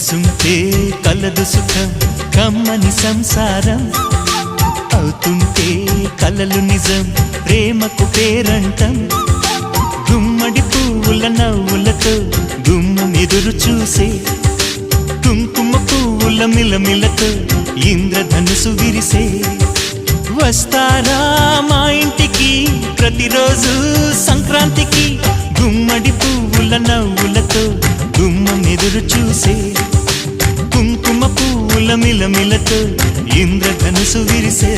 కలిసుంటే కలదు సుఖం కమ్మని సంసారం అవుతుంటే కలలు నిజం ప్రేమకు పేరంటం గుమ్మడి పువ్వుల నవ్వులతో గుమ్మం ఎదురు చూసే కుంకుమ పువ్వుల మిలమిలతో ఇంద్రధనుసు విరిసే వస్తారా మా ఇంటికి ప్రతిరోజు సంక్రాంతికి గుమ్మడి పువ్వుల నవ్వులతో గుమ్మం ఎదురు చూసే కుంకుమ పువ్వుల మిలమిలతో ఇంద్రధనుసు విరిసే